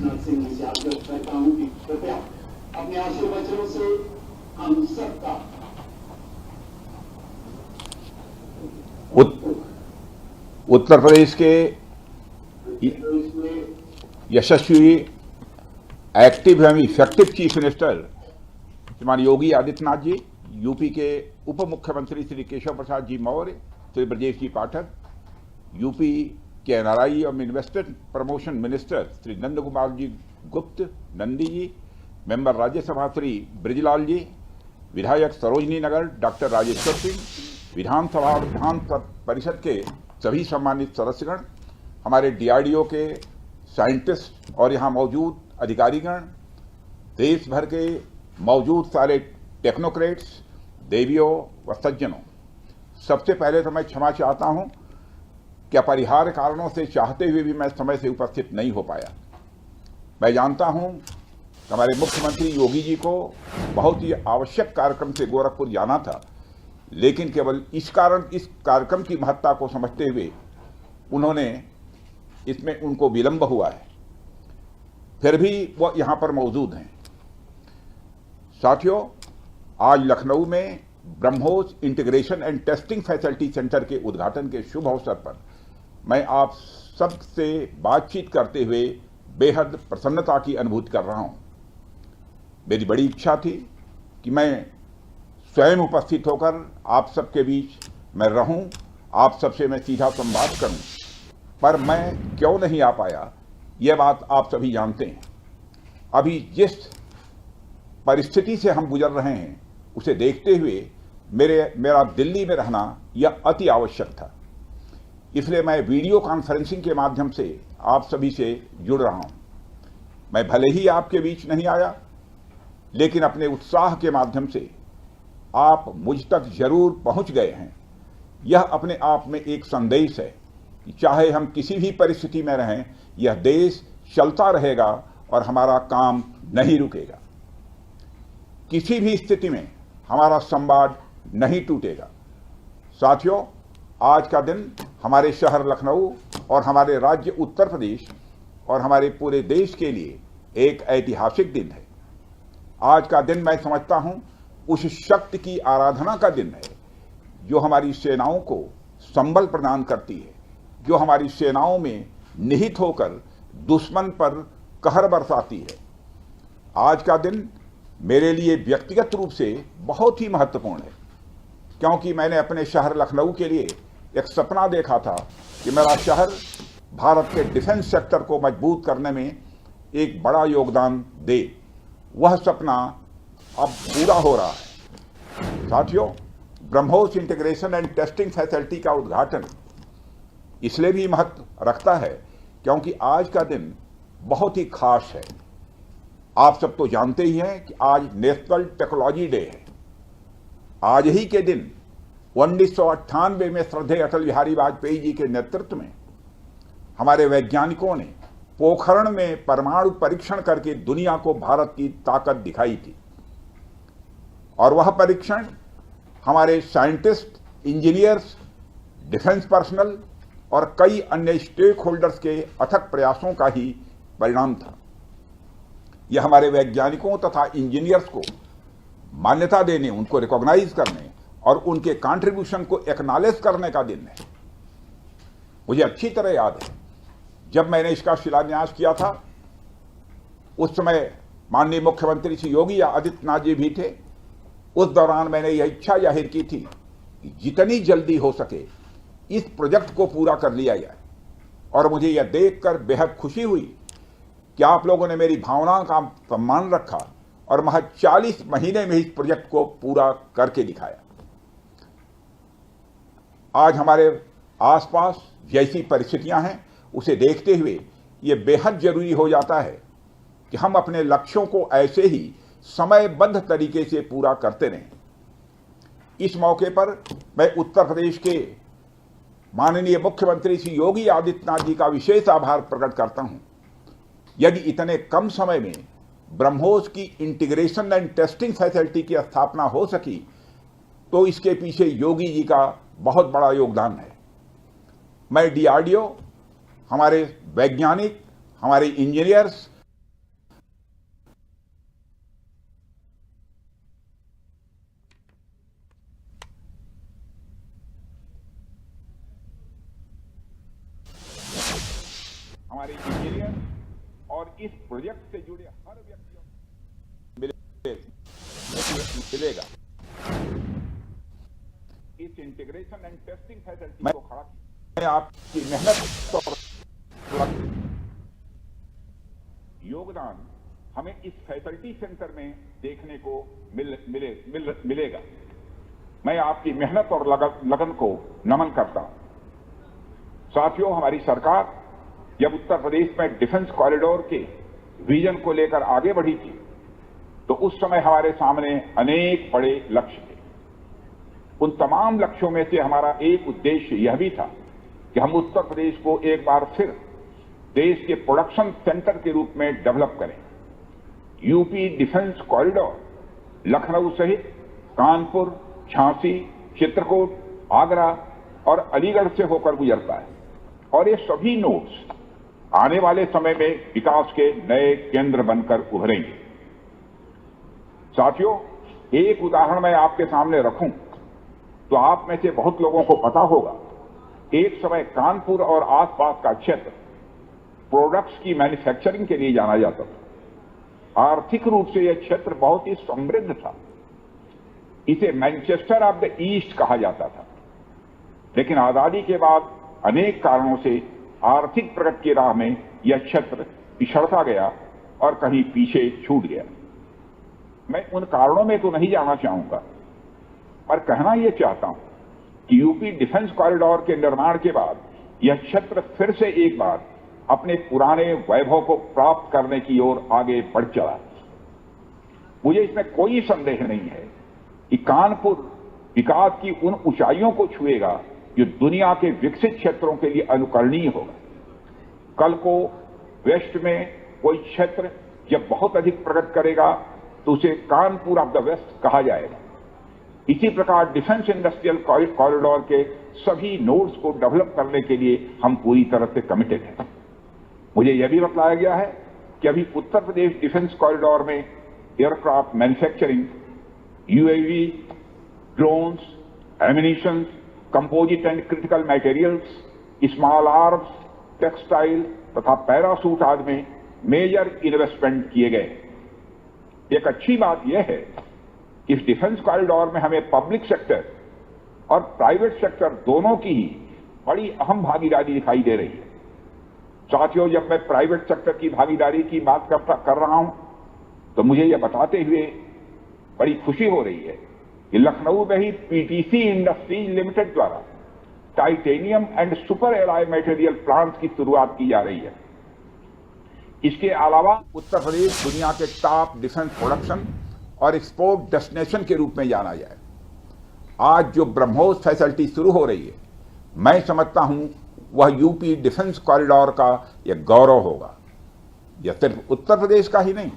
राजनाथ सिंह जी से आग्रह करता हूं कि कृपया अपने आशीर्वचनों से हम सबका उत्तर प्रदेश के यशस्वी एक्टिव एवं इफेक्टिव चीफ मिनिस्टर श्रीमान योगी आदित्यनाथ जी, यूपी के उप मुख्यमंत्री श्री केशव प्रसाद जी मौर्य, श्री ब्रजेश जी पाठक, यूपी के एनआरआई और investor promotion minister Shri Nand Kumar ji गुप्त नंदी जी, मेंबर राज्यसभा श्री ब्रिजलाल जी, विधायक सरोजनी नगर डॉक्टर राजेश्वर सिंह, विधानसभा और विधान परिषद के सभी सम्मानित सदस्यगण, हमारे डीआरडीओ के साइंटिस्ट और यहाँ मौजूद अधिकारीगण, देश भर के मौजूद सारे टेक्नोक्रेट्स, देवियों व सज्जनों, सबसे पहले तो मैं क्षमा चाहता हूं कि अपरिहार्य कारणों से चाहते हुए भी मैं समय से उपस्थित नहीं हो पाया। मैं जानता हूं कि हमारे मुख्यमंत्री योगी जी को बहुत ही आवश्यक कार्यक्रम से गोरखपुर जाना था, लेकिन केवल इस कार्यक्रम की महत्ता को समझते हुए इसमें उनको विलंब हुआ है, फिर भी वो यहां पर मौजूद हैं। साथियों, आज लखनऊ में BrahMos integration and testing facility centre के उद्घाटन के शुभ अवसर पर मैं आप सबसे बातचीत करते हुए बेहद प्रसन्नता की अनुभूति कर रहा हूं। मेरी बड़ी इच्छा थी कि मैं स्वयं उपस्थित होकर आप सबके बीच मैं रहूं, आप सबसे मैं सीधा संवाद करूं, पर मैं क्यों नहीं आ पाया यह बात आप सभी जानते हैं। अभी जिस परिस्थिति से हम गुजर रहे हैं उसे देखते हुए मेरा दिल्ली में रहना यह अति आवश्यक था, इसलिए मैं वीडियो कॉन्फ्रेंसिंग के माध्यम से आप सभी से जुड़ रहा हूं। मैं भले ही आपके बीच नहीं आया, लेकिन अपने उत्साह के माध्यम से आप मुझ तक जरूर पहुंच गए हैं। यह अपने आप में एक संदेश है कि चाहे हम किसी भी परिस्थिति में रहें, यह देश चलता रहेगा और हमारा काम नहीं रुकेगा। किसी भी स्थिति में हमारा संवाद नहीं टूटेगा। साथियों, आज का दिन हमारे शहर लखनऊ और हमारे राज्य उत्तर प्रदेश और हमारे पूरे देश के लिए एक ऐतिहासिक दिन है। आज का दिन मैं समझता हूं उस शक्ति की आराधना का दिन है जो हमारी सेनाओं को संबल प्रदान करती है, जो हमारी सेनाओं में निहित होकर दुश्मन पर कहर बरसाती है। आज का दिन मेरे लिए व्यक्तिगत रूप से बहुत ही महत्वपूर्ण है, क्योंकि मैंने अपने शहर लखनऊ के लिए एक सपना देखा था कि मेरा शहर भारत के डिफेंस सेक्टर को मजबूत करने में एक बड़ा योगदान दे। वह सपना अब पूरा हो रहा है। साथियों, BrahMos integration and testing facility का उद्घाटन इसलिए भी महत्व रखता है क्योंकि आज का दिन बहुत ही खास है। आप सब तो जानते ही हैं कि आज नेशनल टेक्नोलॉजी डे है। आज ही के दिन 1998 में श्रद्धेय अटल बिहारी वाजपेयी जी के नेतृत्व में हमारे वैज्ञानिकों ने पोखरण में परमाणु परीक्षण करके दुनिया को भारत की ताकत दिखाई थी, और वह परीक्षण हमारे साइंटिस्ट, इंजीनियर्स, डिफेंस पर्सनल और कई अन्य स्टेक होल्डर्स के अथक प्रयासों का ही परिणाम था। यह हमारे वैज्ञानिकों तथा इंजीनियर्स को मान्यता देने, उनको रिकॉग्नाइज करने और उनके कंट्रीब्यूशन को एक्नॉलेज करने का दिन है। मुझे अच्छी तरह याद है जब मैंने इसका शिलान्यास किया था, उस समय माननीय मुख्यमंत्री श्री योगी आदित्यनाथ जी भी थे। उस दौरान मैंने यह इच्छा जाहिर की थी कि जितनी जल्दी हो सके इस प्रोजेक्ट को पूरा कर लिया जाए, और मुझे यह देखकर बेहद खुशी हुई कि आप लोगों ने मेरी भावना का सम्मान रखा और महज 40 महीने में इस प्रोजेक्ट को पूरा करके दिखाया। आज हमारे आसपास जैसी परिस्थितियां हैं उसे देखते हुए यह बेहद जरूरी हो जाता है कि हम अपने लक्ष्यों को ऐसे ही समयबद्ध तरीके से पूरा करते रहें। इस मौके पर मैं उत्तर प्रदेश के माननीय मुख्यमंत्री श्री योगी आदित्यनाथ जी का विशेष आभार प्रकट करता हूं। यदि इतने कम समय में ब्रह्मोस की इंटीग्रेशन एंड टेस्टिंग फैसिलिटी की स्थापना हो सकी तो इसके पीछे योगी जी का बहुत बड़ा योगदान है। मैं डीआरडीओ, हमारे वैज्ञानिक, हमारे इंजीनियर्स और इस प्रोजेक्ट से जुड़े हर व्यक्तियों मिलेगा। इस इंटीग्रेशन एंड टेस्टिंग फैसिलिटी को खड़ा मैं आपकी मेहनत और योगदान हमें इस फैसिलिटी सेंटर में देखने को मिलेगा। मैं आपकी मेहनत और लगन को नमन करता हूं। साथियों, हमारी सरकार जब उत्तर प्रदेश में डिफेंस कॉरिडोर के विजन को लेकर आगे बढ़ी थी तो उस समय हमारे सामने अनेक बड़े लक्ष्य थे। उन तमाम लक्ष्यों में से हमारा एक उद्देश्य यह भी था कि हम उत्तर प्रदेश को एक बार फिर देश के प्रोडक्शन सेंटर के रूप में डेवलप करें। यूपी डिफेंस कॉरिडोर लखनऊ सहित कानपुर, झांसी, चित्रकूट, आगरा और अलीगढ़ से होकर गुजरता है और ये सभी नोड्स आने वाले समय में विकास के नए केंद्र बनकर उभरेंगे। साथियों, एक उदाहरण मैं आपके सामने रखूं तो आप में से बहुत लोगों को पता होगा, एक समय कानपुर और आसपास का क्षेत्र प्रोडक्ट्स की मैन्युफैक्चरिंग के लिए जाना जाता था। आर्थिक रूप से यह क्षेत्र बहुत ही समृद्ध था। इसे मैनचेस्टर ऑफ द ईस्ट कहा जाता था। लेकिन आजादी के बाद अनेक कारणों से आर्थिक प्रगति की राह में यह क्षेत्र पिछड़ता गया और कहीं पीछे छूट गया। मैं उन कारणों में तो नहीं जाना चाहूंगा, पर कहना यह चाहता हूं कि यूपी डिफेंस कॉरिडोर के निर्माण के बाद यह क्षेत्र फिर से एक बार अपने पुराने वैभव को प्राप्त करने की ओर आगे बढ़ चला। मुझे इसमें कोई संदेह नहीं है कि कानपुर विकास की उन ऊंचाइयों को छुएगा जो दुनिया के विकसित क्षेत्रों के लिए अनुकरणीय होगा। कल को वेस्ट में कोई क्षेत्र जब बहुत अधिक प्रगति करेगा तो उसे कानपुर ऑफ द वेस्ट कहा जाएगा। इसी प्रकार डिफेंस इंडस्ट्रियल कॉरिडोर के सभी नोड्स को डेवलप करने के लिए हम पूरी तरह से कमिटेड हैं। मुझे यह भी बतलाया गया है कि अभी उत्तर प्रदेश डिफेंस कॉरिडोर में aircraft manufacturing, UAV, drones, ammunitions, composite and critical materials, small arms, textile तथा पैरासूट आदि में मेजर इन्वेस्टमेंट किए गए। एक अच्छी बात यह है कि इस डिफेंस कॉरिडोर में हमें पब्लिक सेक्टर और प्राइवेट सेक्टर दोनों की ही बड़ी अहम भागीदारी दिखाई दे रही है। साथियों, जब मैं प्राइवेट सेक्टर की भागीदारी की बात कर रहा हूं तो मुझे यह बताते हुए बड़ी खुशी हो रही है कि लखनऊ में ही पीटीसी इंडस्ट्रीज लिमिटेड द्वारा titanium and super alloy material plant की शुरुआत की जा रही है। इसके अलावा उत्तर प्रदेश दुनिया के टॉप डिफेंस प्रोडक्शन और एक्सपोर्ट डेस्टिनेशन के रूप में जाना जाए। आज जो ब्रह्मोस फैसिलिटी शुरू हो रही है, मैं समझता हूं वह यूपी डिफेंस कॉरिडोर का यह गौरव होगा। यह सिर्फ उत्तर प्रदेश का ही नहीं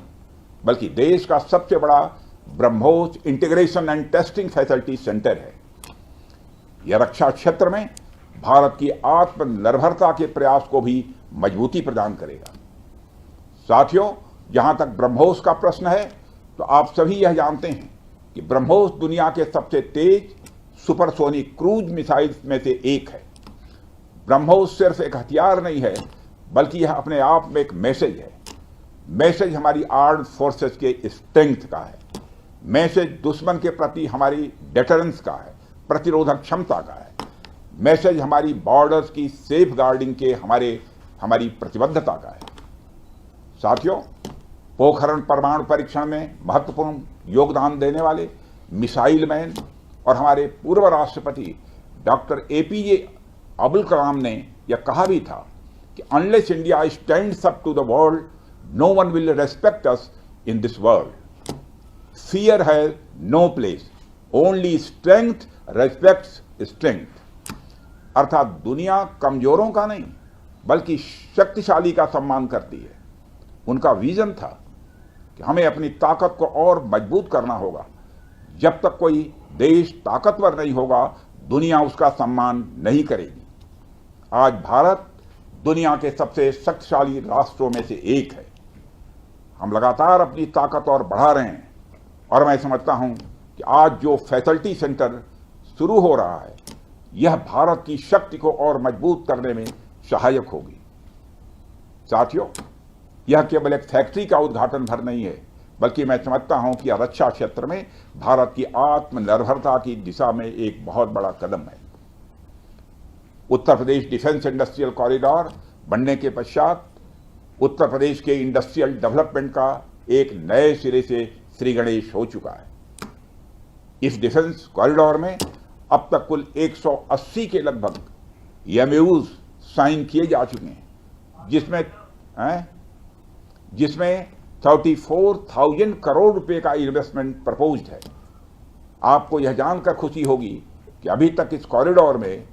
बल्कि देश का सबसे बड़ा BrahMos integration and testing facility centre है। यह रक्षा क्षेत्र में भारत की आत्मनिर्भरता के प्रयास को भी मजबूती प्रदान करेगा। साथियों, जहां तक ब्रह्मोस का प्रश्न है तो आप सभी यह जानते हैं कि ब्रह्मोस दुनिया के सबसे तेज सुपरसोनिक क्रूज मिसाइल्स में से एक है। ब्रह्मोस सिर्फ एक हथियार नहीं है बल्कि यह अपने आप में एक मैसेज है। मैसेज हमारी आर्म्ड फोर्सेस के स्ट्रेंथ का है। मैसेज दुश्मन के प्रति हमारी डेटरेंस का है, प्रतिरोधक क्षमता का है। मैसेज हमारी बॉर्डर्स की सेफ गार्डिंग के हमारी प्रतिबद्धता का है। साथियों, पोखरण परमाणु परीक्षण में महत्वपूर्ण योगदान देने वाले मिसाइल मैन और हमारे पूर्व राष्ट्रपति डॉक्टर एपीजे अब्दुल कलाम ने यह कहा भी था कि unless India stands up to the world, no one will respect us in this world. Fear has no place, only strength respects strength. अर्थात दुनिया कमजोरों का नहीं बल्कि शक्तिशाली का सम्मान करती है। उनका विजन था कि हमें अपनी ताकत को और मजबूत करना होगा। जब तक कोई देश ताकतवर नहीं होगा, दुनिया उसका सम्मान नहीं करेगी। आज भारत दुनिया के सबसे शक्तिशाली राष्ट्रों में से एक है। हम लगातार अपनी ताकत और बढ़ा रहे हैं और मैं समझता हूं कि आज जो फैसिलिटी सेंटर शुरू हो रहा है, यह भारत की शक्ति को और मजबूत करने में सहायक होगी। साथियों, यह केवल एक फैक्ट्री का उद्घाटन भर नहीं है, बल्कि मैं समझता हूं कि यह रक्षा क्षेत्र में भारत की आत्मनिर्भरता की दिशा में एक बहुत बड़ा कदम है। उत्तर प्रदेश डिफेंस इंडस्ट्रियल कॉरिडोर बनने के पश्चात उत्तर प्रदेश के इंडस्ट्रियल डेवलपमेंट का एक नए सिरे से श्रीगणेश हो चुका है। इस डिफेंस कॉरिडोर में अब तक कुल 180 के लगभग एमओयूज साइन किए जा चुके हैं, जिसमें 34,000 करोड़ रुपए का इन्वेस्टमेंट प्रपोज्ड है। आपको यह जानकर खुशी होगी कि अभी तक इस कॉरिडोर में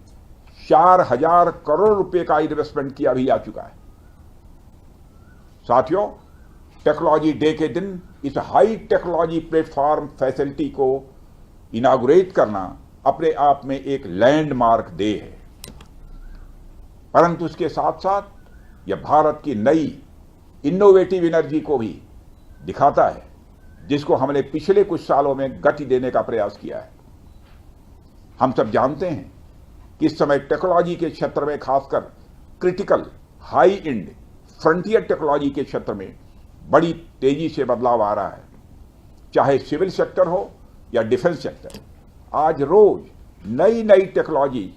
4,000 करोड़ रुपए का इन्वेस्टमेंट किया भी जा चुका है। साथियों, टेक्नोलॉजी डे के दिन इस हाई टेक्नोलॉजी प्लेटफॉर्म फैसिलिटी को इनागुरेट करना अपने आप में एक लैंडमार्क डे है, परंतु इसके साथ साथ यह भारत की नई इनोवेटिव एनर्जी को भी दिखाता है, जिसको हमने पिछले कुछ सालों में गति देने का प्रयास किया है। हम सब जानते हैं कि इस समय टेक्नोलॉजी के क्षेत्र में, खासकर critical high and frontier technology के क्षेत्र में बड़ी तेजी से बदलाव आ रहा है। चाहे सिविल सेक्टर हो या डिफेंस सेक्टर, आज रोज नई नई टेक्नोलॉजी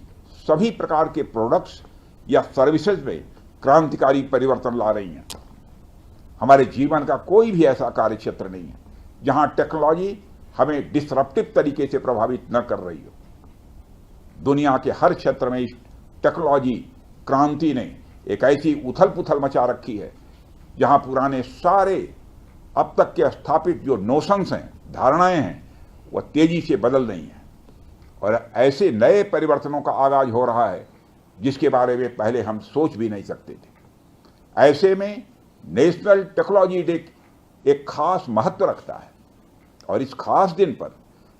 सभी प्रकार के प्रोडक्ट्स या सर्विसेज में क्रांतिकारी परिवर्तन ला रही हैं। हमारे जीवन का कोई भी ऐसा कार्य क्षेत्र नहीं है जहां टेक्नोलॉजी हमें डिसरप्टिव तरीके से प्रभावित न कर रही हो। दुनिया के हर क्षेत्र में इस टेक्नोलॉजी क्रांति ने एक ऐसी उथल पुथल मचा रखी है जहां पुराने सारे अब तक के स्थापित जो नोशंस हैं, धारणाएं हैं, वह तेजी से बदल रही हैं और ऐसे नए परिवर्तनों का आगाज हो रहा है जिसके बारे में पहले हम सोच भी नहीं सकते थे। ऐसे में नेशनल टेक्नोलॉजी डे एक खास महत्व रखता है और इस खास दिन पर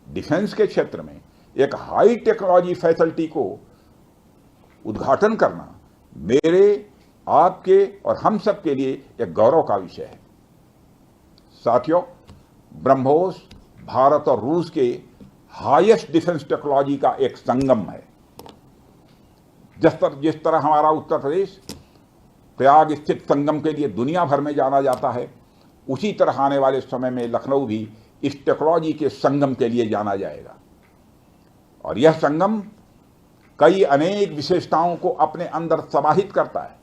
डिफेंस के क्षेत्र में एक हाई टेक्नोलॉजी फैसिलिटी को उद्घाटन करना मेरे, आपके और हम सब के लिए एक गौरव का विषय है। साथियों, ब्रह्मोस भारत और रूस के हाईएस्ट डिफेंस टेक्नोलॉजी का एक संगम है। जिस तरह हमारा उत्तर प्रदेश प्रयाग स्थित संगम के लिए दुनिया भर में जाना जाता है, उसी तरह आने वाले समय में लखनऊ भी इस टेक्नोलॉजी के संगम के लिए जाना जाएगा और यह संगम कई अनेक विशेषताओं को अपने अंदर समाहित करता है।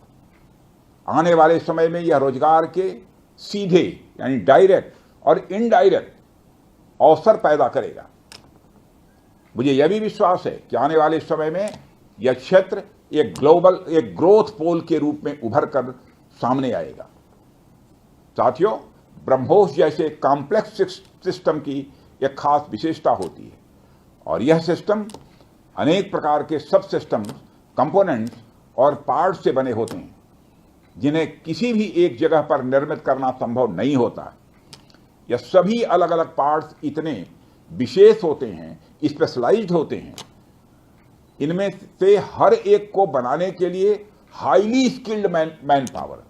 आने वाले समय में यह रोजगार के सीधे यानी डायरेक्ट और इनडायरेक्ट अवसर पैदा करेगा। मुझे यह भी विश्वास है कि आने वाले समय में यह क्षेत्र एक ग्रोथ पोल के रूप में उभर कर सामने आएगा। साथियों, ब्रह्मोस जैसे कॉम्प्लेक्स सिस्टम की एक खास विशेषता होती है और यह सिस्टम अनेक प्रकार के सब सिस्टम, कंपोनेंट्स और पार्ट्स से बने होते हैं जिन्हें किसी भी एक जगह पर निर्मित करना संभव नहीं होता। यह सभी अलग अलग पार्ट्स इतने विशेष होते हैं, स्पेशलाइज्ड होते हैं, इनमें से हर एक को बनाने के लिए हाईली स्किल्ड मैन पावर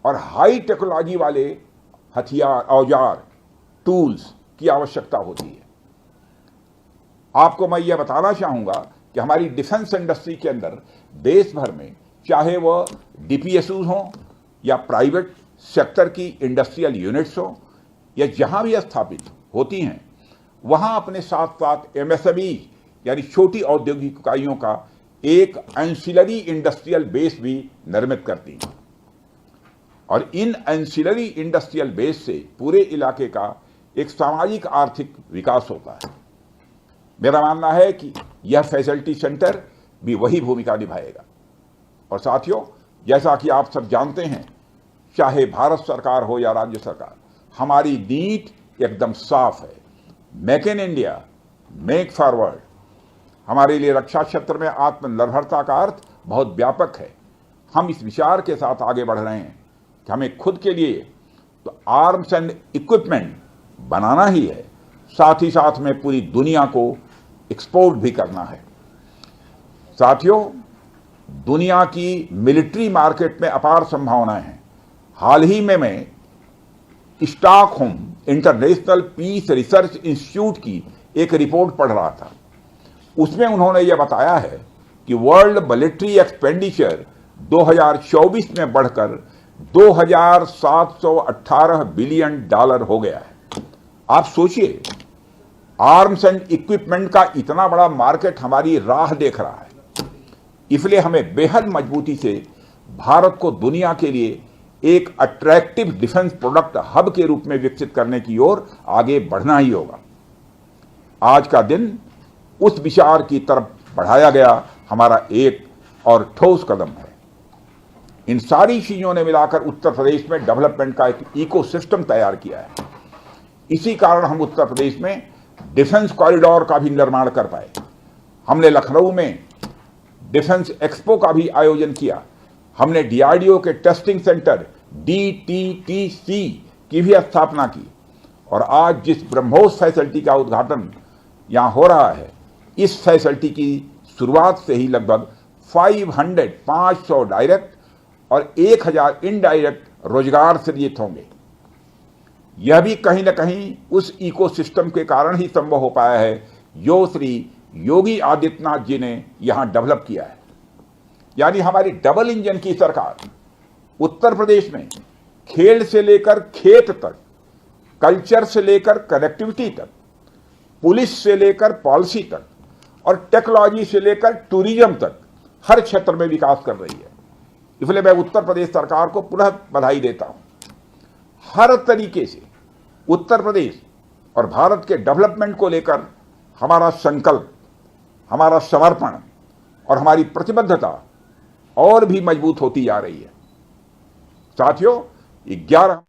और हाई टेक्नोलॉजी वाले हथियार, औजार, टूल्स की आवश्यकता होती है। आपको मैं यह बताना चाहूंगा कि हमारी डिफेंस इंडस्ट्री के अंदर देश भर में, चाहे वह डीपीएसयू हो या प्राइवेट सेक्टर की इंडस्ट्रियल यूनिट्स हो या जहां भी स्थापित होती हैं, वहां अपने साथ साथ एमएसएमई यानी छोटी औद्योगिक इकाइयों का एक एंसिलरी इंडस्ट्रियल बेस भी निर्मित करती हैं और इन एंसिलरी इंडस्ट्रियल बेस से पूरे इलाके का एक सामाजिक आर्थिक विकास होता है। मेरा मानना है कि यह फैसिलिटी सेंटर भी वही भूमिका निभाएगा। और साथियों, जैसा कि आप सब जानते हैं, चाहे भारत सरकार हो या राज्य सरकार, हमारी नीति एकदम साफ है। Make in India, make forward. हमारे लिए रक्षा क्षेत्र में आत्मनिर्भरता का अर्थ बहुत व्यापक है। हम इस विचार के साथ आगे बढ़ रहे हैं कि हमें खुद के लिए तो आर्म्स एंड इक्विपमेंट बनाना ही है, साथ ही साथ में पूरी दुनिया को एक्सपोर्ट भी करना है। साथियों, दुनिया की मिलिट्री मार्केट में अपार संभावनाएं हैं। हाल ही में मैं Stockholm international peace research institute की एक रिपोर्ट पढ़ रहा था। उसमें उन्होंने यह बताया है कि वर्ल्ड मिलिट्री एक्सपेंडिचर 2024 में बढ़कर $2,718 बिलियन हो गया है। आप सोचिए, आर्म्स एंड इक्विपमेंट का इतना बड़ा मार्केट हमारी राह देख रहा है। इसलिए हमें बेहद मजबूती से भारत को दुनिया के लिए एक अट्रैक्टिव डिफेंस प्रोडक्ट हब के रूप में विकसित करने की ओर आगे बढ़ना ही होगा। आज का दिन उस विचार की तरफ बढ़ाया गया हमारा एक और ठोस कदम है। इन सारी चीजों ने मिलाकर उत्तर प्रदेश में डेवलपमेंट का एक इकोसिस्टम तैयार किया है। इसी कारण हम उत्तर प्रदेश में डिफेंस कॉरिडोर का भी निर्माण कर पाए। हमने लखनऊ में डिफेंस एक्सपो का भी आयोजन किया। हमने डीआरडीओ के टेस्टिंग सेंटर DTTC की भी स्थापना की। और आज जिस ब्रह्मोस फैसिलिटी का उद्घाटन यहां हो रहा है, इस फैसिलिटी की शुरुआत से ही लगभग 500 डायरेक्ट और 1000 इनडायरेक्ट रोजगार सृजित होंगे। यह भी कहीं न कहीं उस इकोसिस्टम के कारण ही संभव हो पाया है जो श्री योगी आदित्यनाथ जी ने यहां डेवलप किया है। यानी हमारी डबल इंजन की सरकार उत्तर प्रदेश में खेल से लेकर खेत तक, कल्चर से लेकर कनेक्टिविटी तक, पुलिस से लेकर पॉलिसी तक और टेक्नोलॉजी से लेकर टूरिज्म तक हर क्षेत्र में विकास कर रही है। इसलिए मैं उत्तर प्रदेश सरकार को पुनः बधाई देता हूं। हर तरीके से उत्तर प्रदेश और भारत के डेवलपमेंट को लेकर हमारा संकल्प, हमारा समर्पण और हमारी प्रतिबद्धता और भी मजबूत होती जा रही है। साथियों, 11